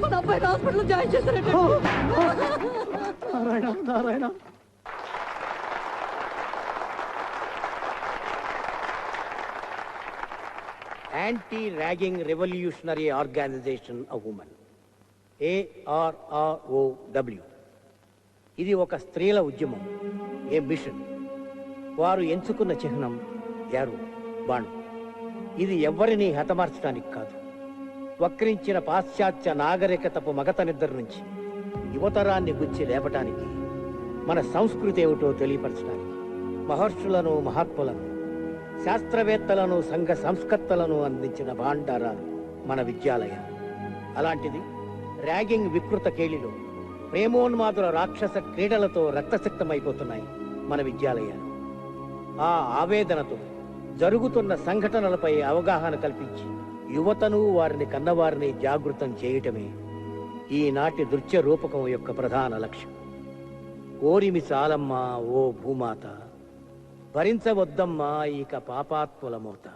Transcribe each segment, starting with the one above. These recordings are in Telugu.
మన అబ్బాయిని హాస్పిటల్ జాయిన్ చేశారంటే. Narayana Narayana. Anti ragging revolutionary organisation of women, ARROW. ఇది ఒక స్త్రీల ఉద్యమం, ఏ మిషన్. వారు ఎంచుకున్న చిహ్నం యారో, బాణం. ఇది ఎవ్వరినీ హతమార్చడానికి కాదు, వక్రించిన పాశ్చాత్య నాగరికతపు మగత నిద్ర నుంచి యువతరాన్ని గుచ్చి లేపటానికి, మన సంస్కృతి ఏమిటో తెలియపరచడానికి. మహర్షులను, మహాత్ములను, శాస్త్రవేత్తలను, సంఘ సంస్కర్తలను అందించిన భాండారాలు మన విద్యాలయాలు. అలాంటిది ర్యాగింగ్ వికృత కేళిలో ప్రేమోన్మాదుల రాక్షస క్రీడలతో రక్తసిక్తమైపోతున్నాయి మన విద్యాలయాలు. ఆ ఆవేదనతో జరుగుతున్న సంఘటనలపై అవగాహన కల్పించి యువతను, వారిని కన్నవారిని జాగృతం చేయటమే ఈనాటి నృత్య రూపకం యొక్క ప్రధాన లక్ష్యం. ఓరిమి చాలమ్మా ఓ భూమాత, భరించవద్దమ్మా ఇక పాపాత్ముల మోత.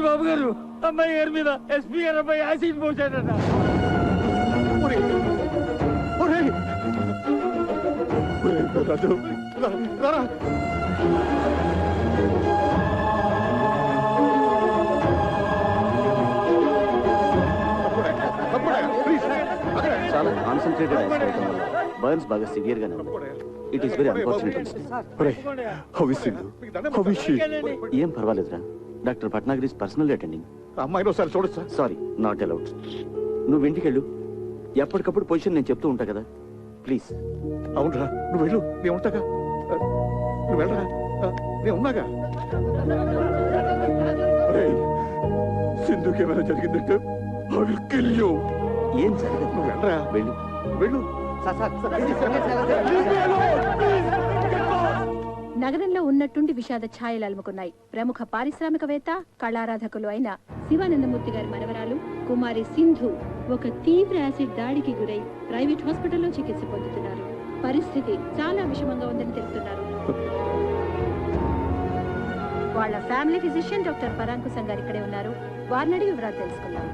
బాబు గారు అమ్మాయి గారి మీద ఎస్పీ గారు అబ్బాయి యాసిడ్ పోసాడట. చాలా కాన్సన్ట్రేటెడ్ బర్న్స్ బాగా సివియర్ గానే ఉంది. It is very unfortunate. ఏం పర్వాలేదురా, doctor Bhatnagar is personal attending. అమ్మాయిని ఒకసారి చూడొచ్చు. Sorry, not allowed. నువ్వు ఇంటికి వెళ్ళు, ఎప్పటికప్పుడు పొజిషన్ నేను చెప్తూ ఉంటా కదా, ప్లీజ్. అవునరా, నువ్వు వెళ్ళు, నేను ఉంటాగా. నువ్వు వెళ్ళరా, నేను ఉన్నాగా. సింధుకి ఏమైనా జరిగిందంటే ఏం జరగదు, నువ్వు వెళ్ళరా, వెళ్ళు వెళ్ళు. నగరంలో ఉన్నట్టుండి విషాద ఛాయలు అలుముకున్నాయి. ప్రముఖ పారిశ్రామికవేత్త, కళారాధకులు అయిన శివానందమూర్తి గారి మనవరాలు కుమారి సింధు ఒక తీవ్ర యాసిడ్ దాడికి గురై ప్రైవేట్ హాస్పిటల్లో చికిత్స పొందుతున్నారు. పరిస్థితి చాలా విషమంగా ఉందని తెలుపుతున్నారు. వాళ్ళ ఫ్యామిలీ ఫిజిషియన్ డాక్టర్ పరాంకుశం గారు ఇక్కడే ఉన్నారు. వారిని అడిగి వివరాలు తెలుసుకుందాం.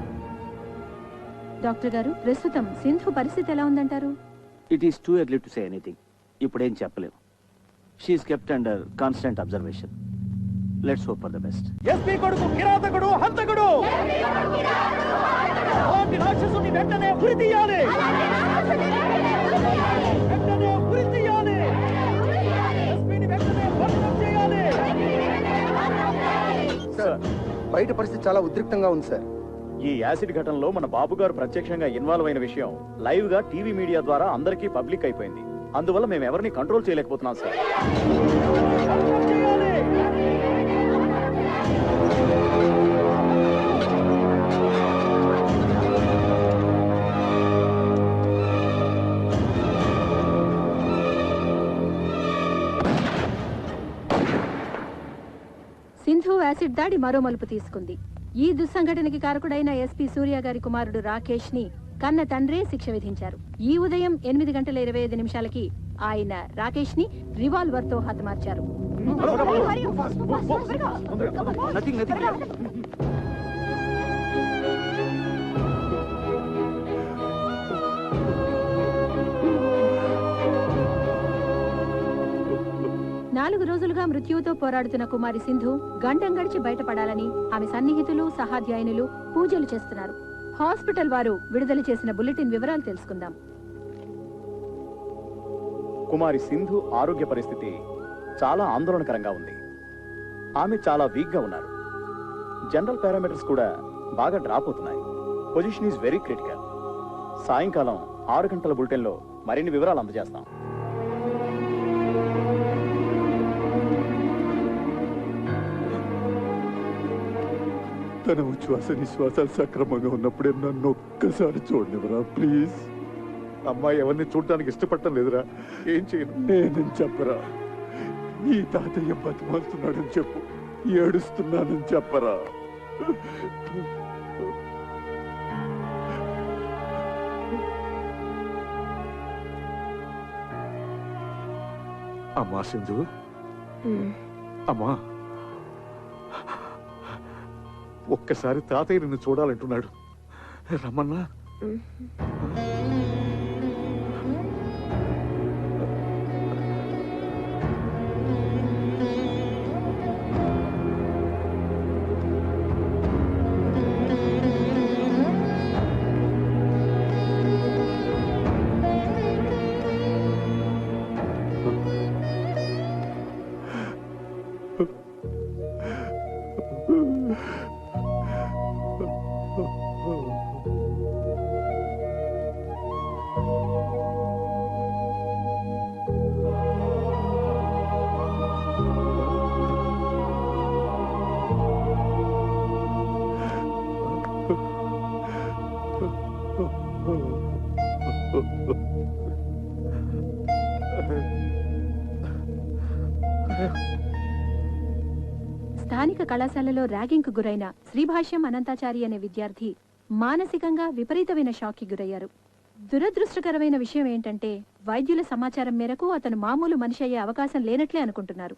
డాక్టర్ గారు, ప్రస్తుతం సింధు పరిస్థితి ఎలా ఉందంటారు? It is too early to say anything. ఇప్పుడేం చెప్పలేము. She is kept under constant observation. Let's hope for the best. SP కొడుకు కిరాతకుడు, హంతకుడు, అలాంటి రాక్షసుని వెంటనే ఉరి తీయాలి, వెంటనే ఉరి తీయాలి, ఎస్పీని వెంటనే భద్రం చేయాలి. సార్, బయట పరిస్థితి చాలా ఉద్రిక్తంగా ఉంది సార్. ఈ యాసిడ్ ఘటనలో మన బాబు గారు ప్రత్యక్షంగా ఇన్వాల్వ్ అయిన విషయం లైవ్ గా టీవీ మీడియా ద్వారా అందరికీ పబ్లిక్ అయిపోయింది. అందువల్ల మేము ఎవరిని కంట్రోల్ చేయలేకపోతున్నాం సార్. సింధు యాసిడ్ దాడి మరో మలుపు తీసుకుంది. ఈ దుస్సంఘటనకి కారకుడైన ఎస్పీ సూర్య గారి కుమారుడు రాకేష్ ని కన్న తండ్రే శిక్ష విధించారు. ఈ ఉదయం 8:25 ఆయన రాకేష్ ని రివాల్వర్ తో హతమార్చారు. నాలుగు రోజులుగా మృత్యువుతో పోరాడుతున్న కుమారి సింధు గండం గడిచి బయటపడాలని ఆమె సన్నిహితులు, సహాధ్యాయునులు పూజలు చేస్తున్నారు. హాస్పిటల్ వారు విడుదల చేసిన బులెటిన్ వివరాలు తెలుసుకుందాం. కుమారి సింధు ఆరోగ్య పరిస్థితి చాలా ఆందోళనకరంగా ఉంది. ఆమె చాలా వీక్ గా ఉన్నారు. జనరల్ పారామీటర్స్ కూడా బాగా డ్రాప్ అవుతున్నాయి. Position is very critical. సాయంకాలం 6 గంటల బులెటిన్లో మరిన్ని వివరాలు అందజేస్తాం. తన ఉచ్ఛ్వాస నిశ్వాసాలు సక్రమంగా ఉన్నప్పుడే నన్ను ఒక్కసారి చూడనివరా ప్లీజ్. అమ్మాయి ఎవరిని చూడటానికి ఇష్టపడటం లేదురా. ఏం చేయను? నేనని చెప్పరా. ఈ తాతయ్య బతిమాలుతున్నాడని చెప్పు. ఏడుస్తున్నానని చెప్పరా. అమ్మా సింధు, అమ్మా ఒక్కసారి తాతయ్య నిన్ను చూడాలంటున్నాడు. రమ్మన్నా. స్థానిక కళాశాలలో ర్యాగింగ్కు గురైన శ్రీభాష్యం అనంతాచారి అనే విద్యార్థి మానసికంగా విపరీతమైన షాక్కి గురయ్యారు. దురదృష్టకరమైన విషయం ఏంటంటే వైద్యుల సమాచారం మేరకు అతను మామూలు మనిషి అయ్యే అవకాశం లేనట్లే అనుకుంటున్నారు.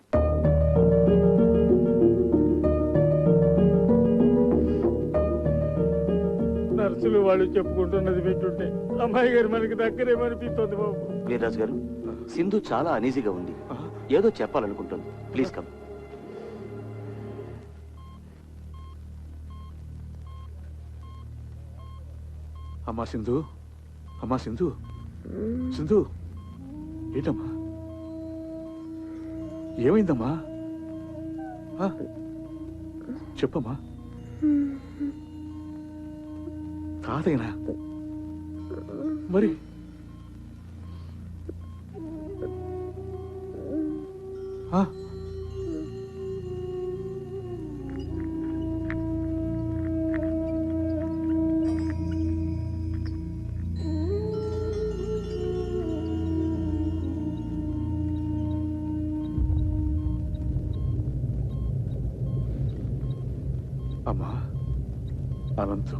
నర్సులు వాళ్ళు చెప్పుకుంటున్నది వింటుంటే అమ్మాయి గారు మనకి దగ్గరేమనిపిస్తుంది బాబు. వీర్రాజు గారు, సింధు చాలా అనీజీగా ఉంది. ఏదో చెప్పాలనుకుంటుంది. Please come. అమ్మా సింధు, అమ్మా సింధు, సింధు ఏంటమ్మా? ఏమైందమ్మా? చెప్పమ్మా. తాతయ్యనా? మరి అమ్మా అనంతు,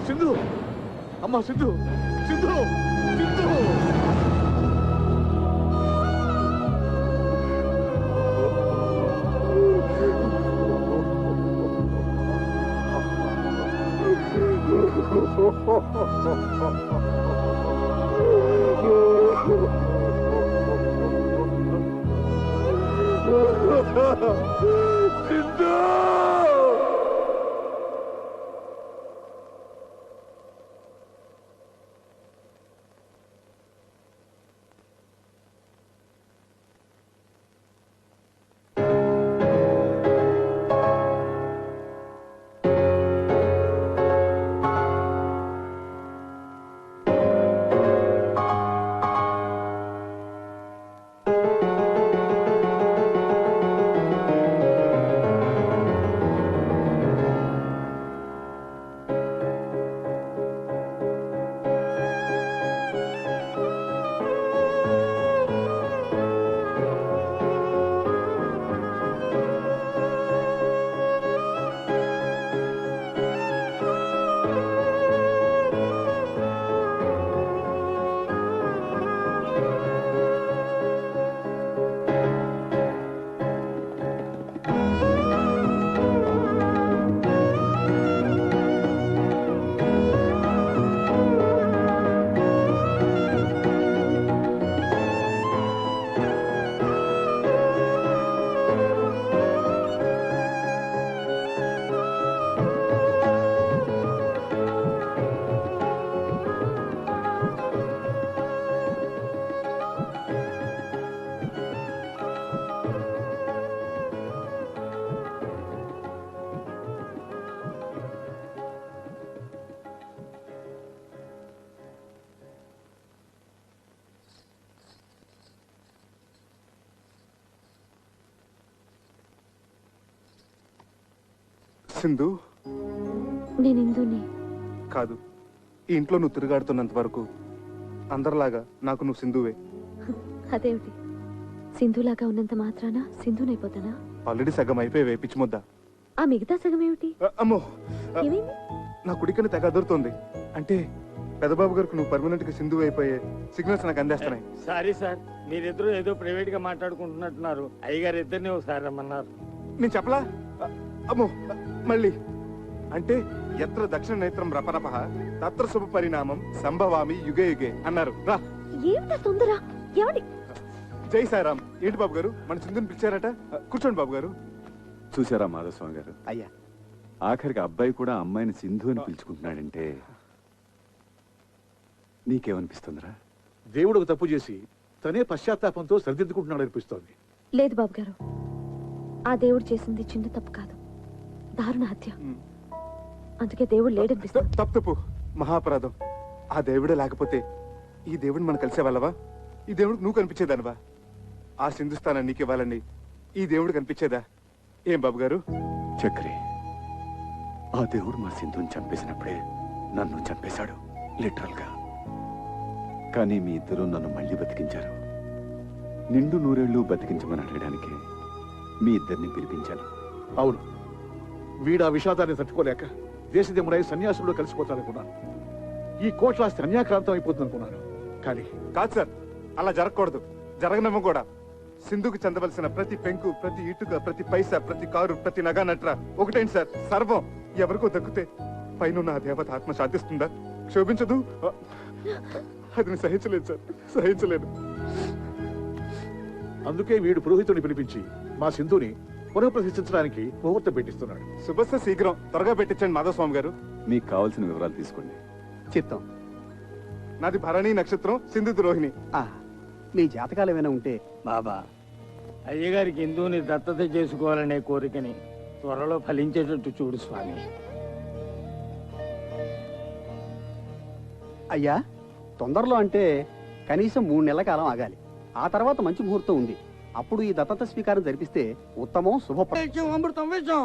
సింధు, అమ్మా సింధు, సింధు, సింధు. సింధు. సింధు నేను ఇందుని కాదు, ఈ ఇంట్లో నువ్వు తిరుగాడుతున్నంత వరకు అందరిలాగా నాకు నువ్వు సింధువే. అదేమిటి, సింధులాగా ఉన్నంత మాత్రాన సింధునైపోతానా? ఆల్రెడీ సగం అయిపోయి పిచ్చి ముద్ద. ఆ మిగతా సగం ఏమిటి? అమ్మో, ఏమైంది? నా కుడికని తెగ అదురుతోంది. అంటే పెదబాబు గారికి నువ్వు పర్మనెంట్ గా సింధు అయిపోయే సిగ్నల్స్ నాకు అందేస్తున్నాయి. సారీ సార్, మీరిద్దరూ ఏదో ప్రైవేట్ గా మాట్లాడుకుంటున్నట్టున్నారు. అయ్యగారు ఇద్దరిని ఒకసారి రమ్మన్నారు. నేను చెప్పలా? అమ్మో, మళ్ళీ అంటే ఎత్ర దక్షిణ నేత్రం రపరప తత్ర శుభ పరిణామం సంభవామి యుగే యుగే అన్నారు. రా. ఏమిటా తొందర? ఏమండి? జై సాయిరామ్. ఏంటి బాబు గారు, మన సింధుని పిలిచారట? కూర్చోండి బాబు గారు. చూసారా మాధవస్వామి గారు, అయ్యా ఆఖరికి అబ్బాయి కూడా అమ్మాయిని సింధు అని పిలుచుకుంటున్నాడంటే నీకేమనిపిస్తుందిరా? దేవుడు తప్పు చేసి తనే పశ్చాత్తాపంతో సరిదిద్దుకుంటున్నాడు అనిపిస్తోంది. లేదు బాబు గారు, ఆ దేవుడు చేసింది చిన్న తప్పు కాదు, దారుణ హత్య. అందుకే దేవుడు లేడనిపిస్తుంది. తప్పు, మహాపరాధం. ఆ దేవుడే లేకపోతే ఈ దేవుడిని మనం కలిసే వాళ్ళవా? ఈ దేవుడికి నువ్వు కనిపించేదానివా? ఆ సింధుస్థానాన్ని నీకు ఇవ్వాలని ఈ దేవుడు కనిపించేదా? ఏం బాబు గారు? చక్రి, ఆ దేవుడు మా సింధుని చంపేసినప్పుడే నన్ను చంపేశాడు, లిటరల్ గా. కానీ మీ ఇద్దరు నన్ను మళ్ళీ బతికించారు. నిండు నూరేళ్లు బతికించమని అడగడానికి మీ ఇద్దరిని పిలిపించాను. అవును, వీడు ఆ విషాదాన్ని తట్టుకోలేక దేశదేముడై సన్యాసుల్లో కలిసిపోతాడనుకున్నాను. ఈ కోట్లాస్తి అన్యాక్రాంతం అయిపోతుంది అనుకున్నాను. కానీ కాదు సార్, అలా జరగకూడదు, జరగనమ్మ కూడా. సింధుకు చెందవలసిన ప్రతి పెంకు, ప్రతి ఇటుక, ప్రతి పైసా, ప్రతి కారు, ప్రతి నగా నట్ర ఒకటేంటి సార్, సర్వం ఎవరికో దక్కితే పైన ఆ దేవత ఆత్మ శాంతిస్తుందా? క్షోభించదు. అది నేను సహించలేదు సార్, సహించలేదు. అందుకే వీడు పురోహితుడిని పిలిపించి మా సింధుని పునఃప్రతిష్ఠించడానికి ముహూర్తం పెట్టిస్తున్నాడు. శుభస్య శీఘ్రం, త్వరగా పెట్టించండి మాధవస్వామి గారు. మీకు కావాల్సిన వివరాలు తీసుకోండి. చిత్తం. నాది భరణి నక్షత్రం, సింధు ద్రోహిణి. మీ జాతకాలు ఏమైనా ఉంటే బాబా, అయ్యగారికి హిందువుని దత్తత చేసుకోవాలనే కోరికని త్వరలో ఫలించేటట్టు చూడు స్వామి. అయ్యా, తొందరలో అంటే కనీసం 3 నెలల కాలం ఆగాలి. ఆ తర్వాత మంచి ముహూర్తం ఉంది. అప్పుడు ఈ దత్తత స్వీకారం జరిపిస్తే ఉత్తమం, శుభప్రదం. అమృతం విషం.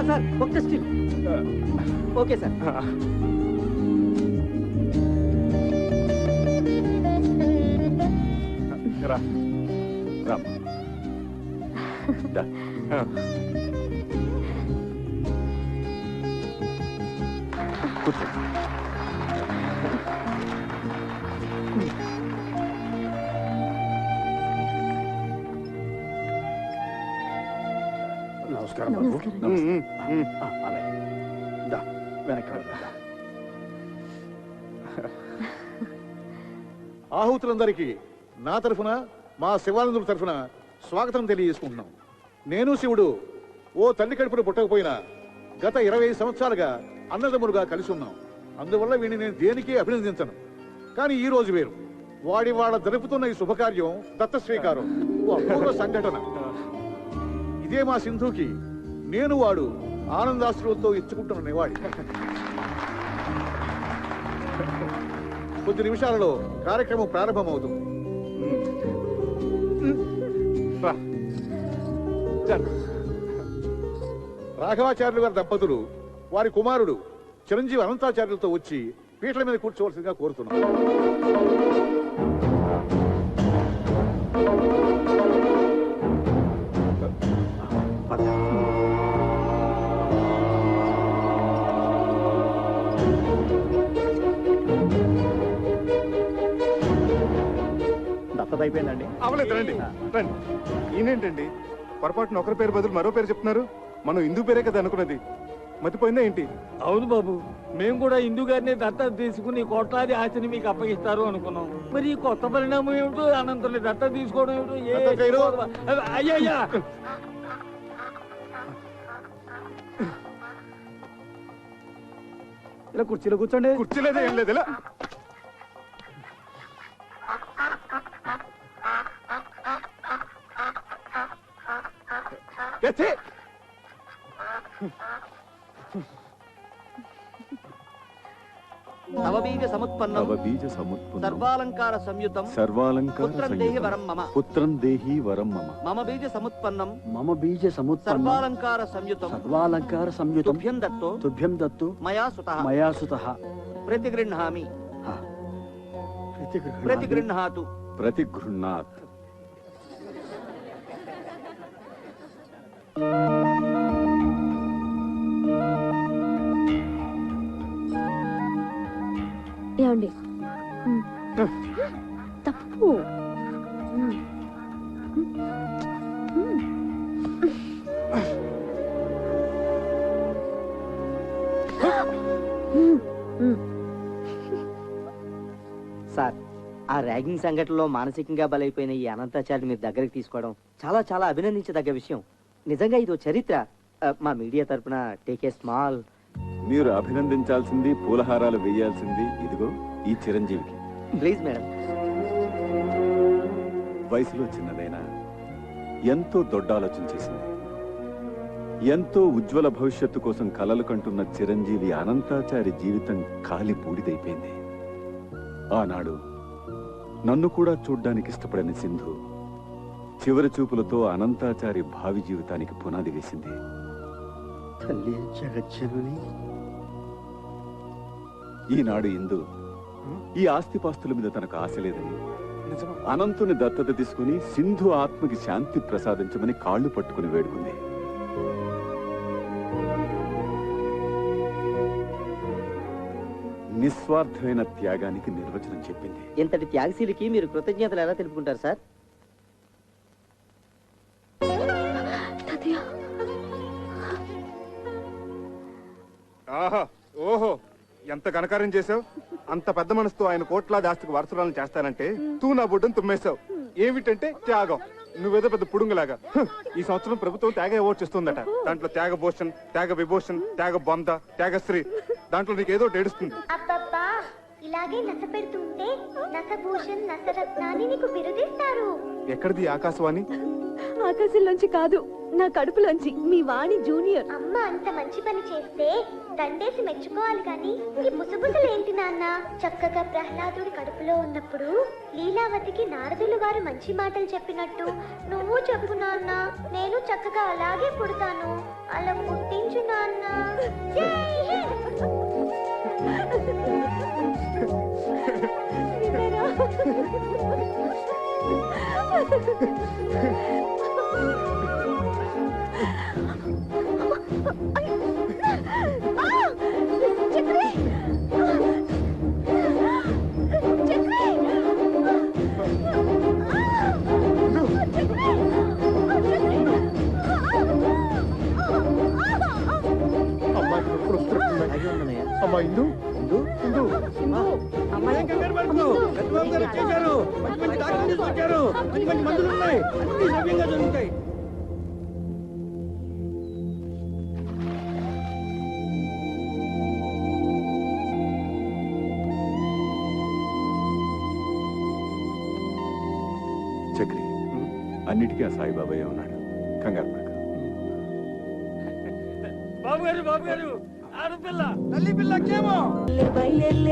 సార్ ఒక్క స్టిల్. Okay sir. రా. రామ్, దా. కూర్చో. నమస్కారం బాబు. వెనక్కి ఆహుతులందరికీ నా తరఫున, మా శివానందుల తరఫున స్వాగతం తెలియజేసుకుంటున్నాం. నేను శివుడు ఓ తల్లి కడుపున పుట్టకపోయినా గత 20 సంవత్సరాలుగా అన్నదమ్ములుగా కలిసి ఉన్నాం. అందువల్ల వీడిని నేను దేనికి అభినందించను. కానీ ఈ రోజు వేరు. వాడి వాళ్ళ జరుపుతున్న ఈ శుభకార్యం దత్త స్వీకారం ఓ అపూర్వ సంఘటన. ఇదే మా సింధుకి నేను వాడు ఆనందాశ్రులతో ఇచ్చుకుంటున్న నివాళి. కొద్ది నిమిషాలలో కార్యక్రమం ప్రారంభమవుతుంది. రాఘవాచార్యులు గారి దంపతులు వారి కుమారుడు చిరంజీవి అనంతాచార్యులతో వచ్చి పీటల మీద కూర్చోవలసిందిగా కోరుతున్నాం. దత్తత అయిపోయిందండి. అవలేదు, రండి రండి. ఈయనేంటండి పొరపాటున ఒకరి పేరు బదులు మరో పేరు చెప్తున్నారు? మనం హిందూ పేరే కదా అనుకున్నది, మతిపోయిందా ఏంటి? అవును బాబు, మేము కూడా హిందూ గారిని దత్తత తీసుకుని కోట్లాది ఆస్తిని మీకు అప్పగిస్తారు అనుకున్నాం. మరి ఈ కొత్త పరిణామం ఏమిటో, అనంతరం దత్తత తీసుకోవడం ఏమిటో. అయ్యయ్యా, ఇలా కుర్చీలో కూర్చోండి. కుర్చీలేదా ఏం లేదు, ఇలా నవబీజ సముత్పన్నం నవబీజ సముత్పన్నం సర్వాలంకార సంయుతం సర్వాలంకార పుత్రం దేహి వరం మమ పుత్రం దేహి వరం మమ మమ బీజ సముత్పన్నం మమ బీజ సముత్పన్నం సర్వాలంకార సంయుతం సర్వాలంకార సంయుతం తుభ్యం దత్తో తుభ్యం దత్తు మయా సుతః మయా సుతః ప్రతిగృహ్ణామి ప్రతిగృహ్ణామి ప్రతిగృహ్ణాతు ప్రతిగృహ్ణాత్. ఏమండి తప్పు సార్ ఆ ర్యాగింగ్ సంఘటనలో మానసికంగా బలైపోయిన ఈ అనంతాచార్య మీరు దగ్గరికి తీసుకోవడం చాలా చాలా అభినందించదగ్గ విషయం. నిజంగా ఇది చరిత్ర. మా మీడియా తరపున టేక్ ఏ స్మాల్. మీరు అభినందించాల్సింది, పూలహారాలు వేయాల్సింది ఇదిగో ఈ చిరంజీవికి. Please madam. వయసులో చిన్నదైనా ఎంతో దొడ్డ ఆలోచన చేసింది. ఎంతో ఉజ్వల భవిష్యత్తు కోసం కలలు కంటున్న చిరంజీవి అనంతాచారి జీవితం కాలి బూడిదైపోయింది. ఆనాడు నన్ను కూడా చూడ్డానికి ఇష్టపడని సింధు చివరి చూపులతో అనంతాచారి భావి జీవితానికి పునాది వేసింది. తల్లి జగజ్జనని ఈనాడు ఇందు ఈ ఆస్తిపాస్తుల మీద తనకు ఆశ లేదని అనంతుని దత్తత తీసుకుని సింధు ఆత్మకి శాంతి ప్రసాదించమని కాళ్ళు పట్టుకుని వేడుకుంది. నిస్వార్థమైన త్యాగానికి నిర్వచనం చెప్పింది. ఇంతటి త్యాగశీలికి మీరు కృతజ్ఞతలు ఎలా తెలుపుకుంటారు సార్? ఆహా, ఓహో, ఎంత ఘనకార్యం చేసావు. అంత పెద్ద మనసుతో ఆయన కోట్లాది ఆస్తికి వారసురాలను చేస్తానంటే తూ నా బుడ్డను తుమ్మేశావు. ఏమిటంటే త్యాగం. నువ్వేదో పెద్ద పుడుంగులాగా. ఈ సంవత్సరం ప్రభుత్వం త్యాగ అవార్డు ఇస్తుందట. దాంట్లో త్యాగ భూషణ్, త్యాగ విభూషణ్, త్యాగ బొంద, త్యాగశ్రీ, దాంట్లో నీకేదో ఏడుస్తుంది. అబ్బబ్బా, ఇలాగే నస పెడుతుంటే నసభూషణ్ నసరత్నాన్ని నీకు బిరుదిస్తారు. ఎక్కడిది ఆకాశవాణి? ఆకాశంలోంచి కాదు, నా కడుపులోంచి. మీ వాణి జూనియర్. అమ్మ అంత మంచి పని చేస్తే దండేసి మెచ్చుకోవాలి గాని ఈ ముసుగుసలేంటి నాన్న? చక్కగా ప్రహ్లాదుడి కడుపులో ఉన్నప్పుడు లీలావతికి నారదులు గారు మంచి మాటలు చెప్పినట్టు నువ్వు చెప్పు నాన్న. నేను చక్కగా అలాగే పుడతాను. అలా పుట్టించు నాన్న. జై హింద్. అమ్మా ఇందు, ఇందు, ఇందు. అమ్మాయి కంగారు పడకు. పెద్దబాబు గారు వచ్చేసారు. మంచి మంచి డాక్టర్లు తీసుకొచ్చారు. మంచి మంచి మందులు ఉన్నాయి. అన్ని సవ్యంగా జరుగుతాయి. చక్రి, అన్నిటికీ ఆ సాయిబాబాయే ఉన్నాడు. కంగారు పడకు. బాబు గారు, బాబు గారు, ఆడపిల్ల. తల్లి పిల్లకేమో